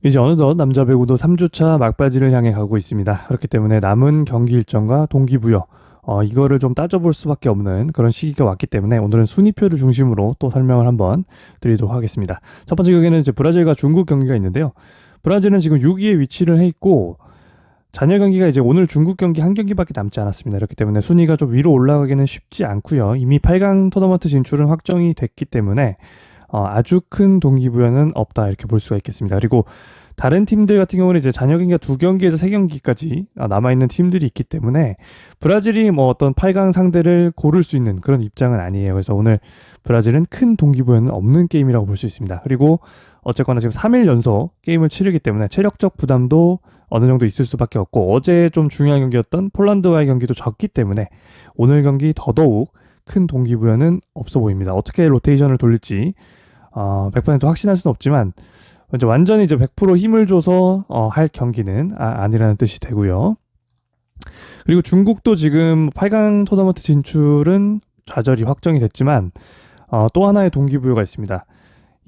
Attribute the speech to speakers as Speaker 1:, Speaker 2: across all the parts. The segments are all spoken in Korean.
Speaker 1: 이제 어느덧 남자 배구도 3주차 막바지를 향해 가고 있습니다. 그렇기 때문에 남은 경기 일정과 동기부여, 이거를 좀 따져볼 수밖에 없는 그런 시기가 왔기 때문에 오늘은 순위표를 중심으로 또 설명을 한번 드리도록 하겠습니다. 첫 번째 경기는 이제 브라질과 중국 경기가 있는데요. 브라질은 지금 6위에 위치를 해 있고 잔여 경기가 이제 오늘 중국 경기 한 경기밖에 남지 않았습니다. 그렇기 때문에 순위가 좀 위로 올라가기는 쉽지 않고요. 이미 8강 토너먼트 진출은 확정이 됐기 때문에 아주 큰 동기부여는 없다 이렇게 볼 수가 있겠습니다. 그리고 다른 팀들 같은 경우는 이제 잔여 경기가 2경기에서 3경기까지 남아있는 팀들이 있기 때문에 브라질이 뭐 어떤 8강 상대를 고를 수 있는 그런 입장은 아니에요. 그래서 오늘 브라질은 큰 동기부여는 없는 게임이라고 볼 수 있습니다. 그리고 어쨌거나 지금 3일 연속 게임을 치르기 때문에 체력적 부담도 어느 정도 있을 수밖에 없고 어제 좀 중요한 경기였던 폴란드와의 경기도 졌기 때문에 오늘 경기 더더욱 큰 동기부여는 없어 보입니다. 어떻게 로테이션을 돌릴지 100% 확신할 수는 없지만 이제 완전히 이제 100% 힘을 줘서 할 경기는 아니라는 뜻이 되고요. 그리고 중국도 지금 8강 토너먼트 진출은 좌절이 확정이 됐지만 또 하나의 동기부여가 있습니다.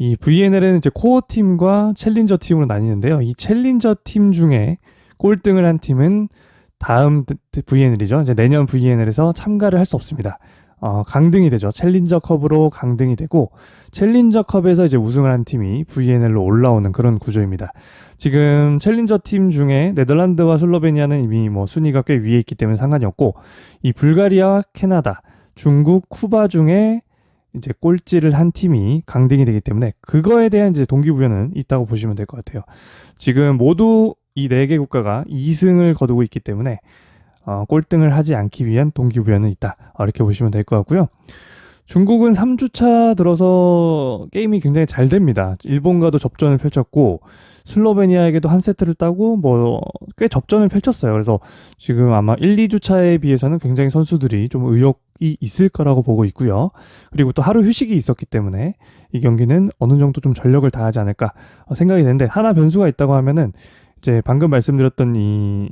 Speaker 1: 이 VNL은 이제 코어 팀과 챌린저 팀으로 나뉘는데요. 이 챌린저 팀 중에 꼴등을 한 팀은 다음 VNL이죠. 이제 내년 VNL에서 참가를 할 수 없습니다. 강등이 되죠. 챌린저 컵으로 강등이 되고 챌린저 컵에서 이제 우승을 한 팀이 VNL로 올라오는 그런 구조입니다. 지금 챌린저 팀 중에 네덜란드와 슬로베니아는 이미 뭐 순위가 꽤 위에 있기 때문에 상관이 없고 이 불가리아와 캐나다, 중국, 쿠바 중에 이제 꼴찌를 한 팀이 강등이 되기 때문에 그거에 대한 이제 동기부여는 있다고 보시면 될 것 같아요. 지금 모두 이 네 개 국가가 2승을 거두고 있기 때문에 꼴등을 하지 않기 위한 동기부여는 있다. 이렇게 보시면 될 것 같고요. 중국은 3주차 들어서 게임이 굉장히 잘 됩니다. 일본과도 접전을 펼쳤고 슬로베니아에게도 한 세트를 따고 뭐 꽤 접전을 펼쳤어요. 그래서 지금 아마 1, 2주차에 비해서는 굉장히 선수들이 좀 의욕이 있을 거라고 보고 있고요. 그리고 또 하루 휴식이 있었기 때문에 이 경기는 어느 정도 좀 전력을 다하지 않을까 생각이 되는데 하나 변수가 있다고 하면은 이제 방금 말씀드렸던 이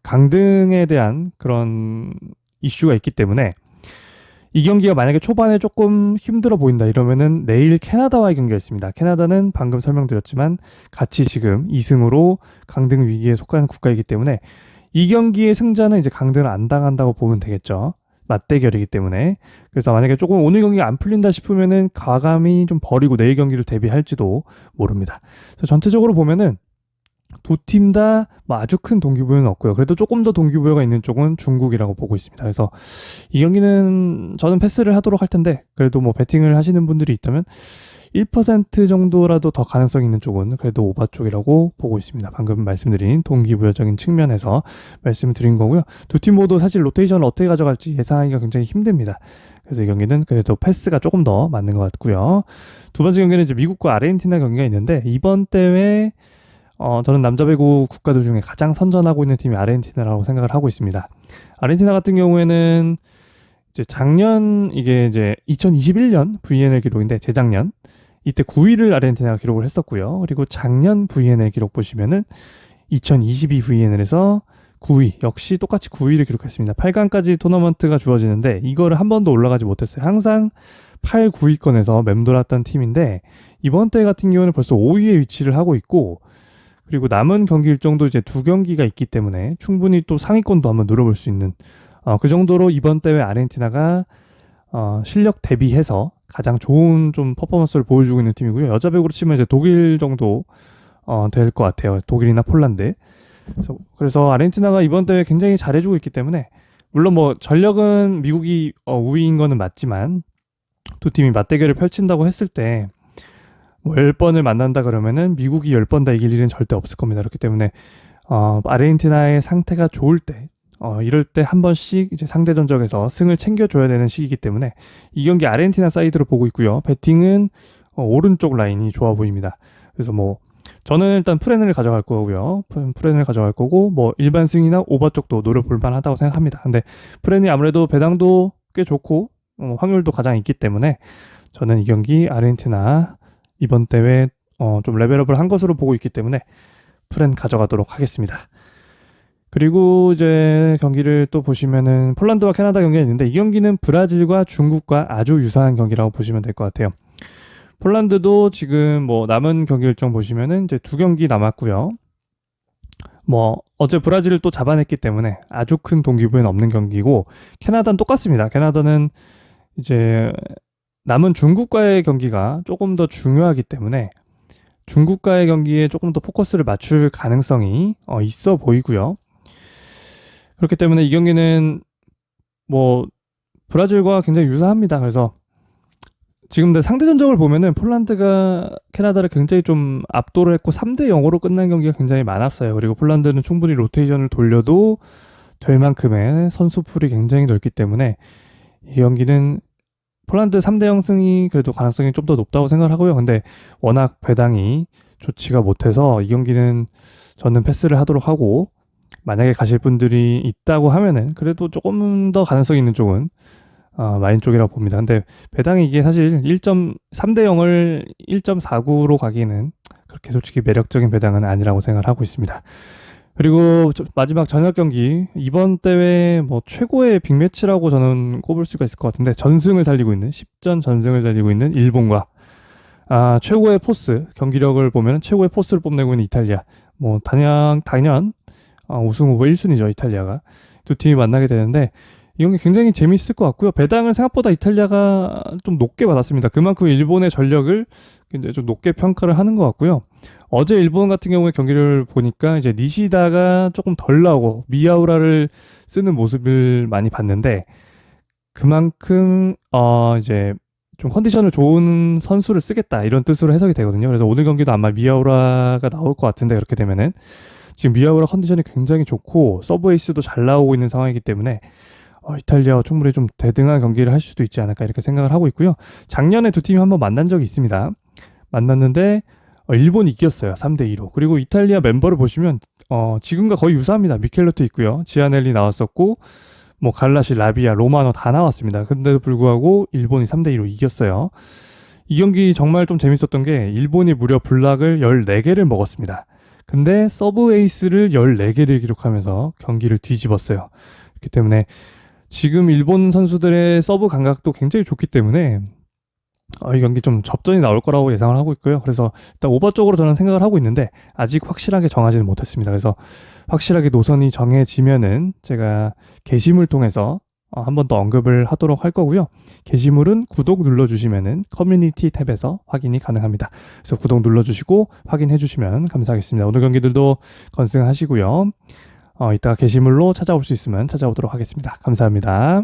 Speaker 1: 강등에 대한 그런 이슈가 있기 때문에 이 경기가 만약에 초반에 조금 힘들어 보인다 이러면은 내일 캐나다와의 경기가 있습니다. 캐나다는 방금 설명드렸지만 같이 지금 2승으로 강등 위기에 속한 국가이기 때문에 이 경기의 승자는 이제 강등을 안 당한다고 보면 되겠죠. 맞대결이기 때문에. 그래서 만약에 조금 오늘 경기가 안 풀린다 싶으면은 과감히 좀 버리고 내일 경기를 대비할지도 모릅니다. 그래서 전체적으로 보면은 두 팀 다 뭐 아주 큰 동기부여는 없고요. 그래도 조금 더 동기부여가 있는 쪽은 중국이라고 보고 있습니다. 그래서 이 경기는 저는 패스를 하도록 할 텐데 그래도 뭐 배팅을 하시는 분들이 있다면 1% 정도라도 더 가능성 있는 쪽은 그래도 오바 쪽이라고 보고 있습니다. 방금 말씀드린 동기부여적인 측면에서 말씀을 드린 거고요. 두 팀 모두 사실 로테이션을 어떻게 가져갈지 예상하기가 굉장히 힘듭니다. 그래서 이 경기는 그래도 패스가 조금 더 맞는 것 같고요. 두 번째 경기는 이제 미국과 아르헨티나 경기가 있는데 이번 대회 저는 남자 배구 국가들 중에 가장 선전하고 있는 팀이 아르헨티나라고 생각을 하고 있습니다. 아르헨티나 같은 경우에는 이제 작년 이게 이제 2021년 VNL 기록인데 재작년 이때 9위를 아르헨티나가 기록을 했었고요. 그리고 작년 VNL 기록 보시면은 2022 VNL에서 9위 역시 똑같이 9위를 기록했습니다. 8강까지 토너먼트가 주어지는데 이거를 한 번도 올라가지 못했어요. 항상 8, 9위권에서 맴돌았던 팀인데 이번 대회 같은 경우는 벌써 5위에 위치를 하고 있고 그리고 남은 경기 일정도 이제 2경기가 있기 때문에 충분히 또 상위권도 한번 노려볼 수 있는 그 정도로 이번 대회 아르헨티나가 실력 대비해서 가장 좋은 좀 퍼포먼스를 보여주고 있는 팀이고요. 여자 배구로 치면 이제 독일 정도 될 것 같아요. 독일이나 폴란드. 그래서 아르헨티나가 이번 대회 굉장히 잘해주고 있기 때문에 물론 뭐 전력은 미국이 우위인 거는 맞지만 두 팀이 맞대결을 펼친다고 했을 때 뭐 10번을 만난다 그러면은 미국이 10번 다 이길 일은 절대 없을 겁니다. 그렇기 때문에 아르헨티나의 상태가 좋을 때 이럴 때 한 번씩 이제 상대 전적에서 승을 챙겨줘야 되는 시기이기 때문에 이 경기 아르헨티나 사이드로 보고 있고요. 배팅은 오른쪽 라인이 좋아 보입니다. 그래서 뭐 저는 일단 프렌을 가져갈 거고요. 프렌을 가져갈 거고 뭐 일반 승이나 오버 쪽도 노려볼 만하다고 생각합니다. 근데 프렌이 아무래도 배당도 꽤 좋고 확률도 가장 있기 때문에 저는 이 경기 아르헨티나 이번 대회 좀 레벨업을 한 것으로 보고 있기 때문에 프렌 가져가도록 하겠습니다. 그리고 이제 경기를 또 보시면은 폴란드와 캐나다 경기가 있는데 이 경기는 브라질과 중국과 아주 유사한 경기라고 보시면 될 것 같아요. 폴란드도 지금 뭐 남은 경기 일정 보시면은 이제 2경기 남았고요. 뭐 어제 브라질을 또 잡아냈기 때문에 아주 큰 동기부여는 없는 경기고, 캐나다는 똑같습니다. 캐나다는 이제 남은 중국과의 경기가 조금 더 중요하기 때문에 중국과의 경기에 조금 더 포커스를 맞출 가능성이 있어 보이고요. 그렇기 때문에 이 경기는 뭐 브라질과 굉장히 유사합니다. 그래서 지금 상대 전적을 보면은 폴란드가 캐나다를 굉장히 좀 압도를 했고 3대 0으로 끝난 경기가 굉장히 많았어요. 그리고 폴란드는 충분히 로테이션을 돌려도 될 만큼의 선수풀이 굉장히 넓기 때문에 이 경기는 폴란드 3대 0 승이 그래도 가능성이 좀 더 높다고 생각을 하고요. 근데 워낙 배당이 좋지가 못해서 이 경기는 저는 패스를 하도록 하고, 만약에 가실 분들이 있다고 하면은 그래도 조금 더 가능성 있는 쪽은 마인 쪽이라고 봅니다. 근데 배당이 이게 사실 3대 0을 1.49로 가기에는 그렇게 솔직히 매력적인 배당은 아니라고 생각을 하고 있습니다. 그리고 마지막 저녁 경기, 이번 대회 뭐 최고의 빅매치라고 저는 꼽을 수가 있을 것 같은데, 전승을 달리고 있는 10전 전승을 달리고 있는 일본과 최고의 포스, 경기력을 보면 최고의 포스를 뽐내고 있는 이탈리아, 뭐 단연 우승 후보 1순위죠. 이탈리아가. 두 팀이 만나게 되는데 이 경기 굉장히 재밌을 것 같고요. 배당을 생각보다 이탈리아가 좀 높게 받았습니다. 그만큼 일본의 전력을 굉장히 좀 높게 평가를 하는 것 같고요. 어제 일본 같은 경우에 경기를 보니까 이제 니시다가 조금 덜 나오고 미야우라를 쓰는 모습을 많이 봤는데, 그만큼 이제 좀 컨디션을 좋은 선수를 쓰겠다 이런 뜻으로 해석이 되거든요. 그래서 오늘 경기도 아마 미야우라가 나올 것 같은데, 그렇게 되면은 지금 미야우라 컨디션이 굉장히 좋고 서브 에이스도 잘 나오고 있는 상황이기 때문에 이탈리아와 충분히 좀 대등한 경기를 할 수도 있지 않을까 이렇게 생각을 하고 있고요. 작년에 두 팀이 한번 만난 적이 있습니다. 만났는데 일본이 이겼어요. 3대2로. 그리고 이탈리아 멤버를 보시면 지금과 거의 유사합니다. 미켈로트 있고요. 지아넬리 나왔었고, 뭐 갈라시, 라비아, 로마노 다 나왔습니다. 근데도 불구하고 일본이 3대2로 이겼어요. 이 경기 정말 좀 재밌었던 게 일본이 무려 블락을 14개를 먹었습니다. 근데 서브 에이스를 14개를 기록하면서 경기를 뒤집었어요. 그렇기 때문에 지금 일본 선수들의 서브 감각도 굉장히 좋기 때문에 이 경기 좀 접전이 나올 거라고 예상을 하고 있고요. 그래서 일단 오버 쪽으로 저는 생각을 하고 있는데 아직 확실하게 정하지는 못했습니다. 그래서 확실하게 노선이 정해지면은 제가 게시물 통해서 한 번 더 언급을 하도록 할 거고요. 게시물은 구독 눌러주시면은 커뮤니티 탭에서 확인이 가능합니다. 그래서 구독 눌러주시고 확인해 주시면 감사하겠습니다. 오늘 경기들도 건승하시고요. 이따가 게시물로 찾아올 수 있으면 찾아오도록 하겠습니다. 감사합니다.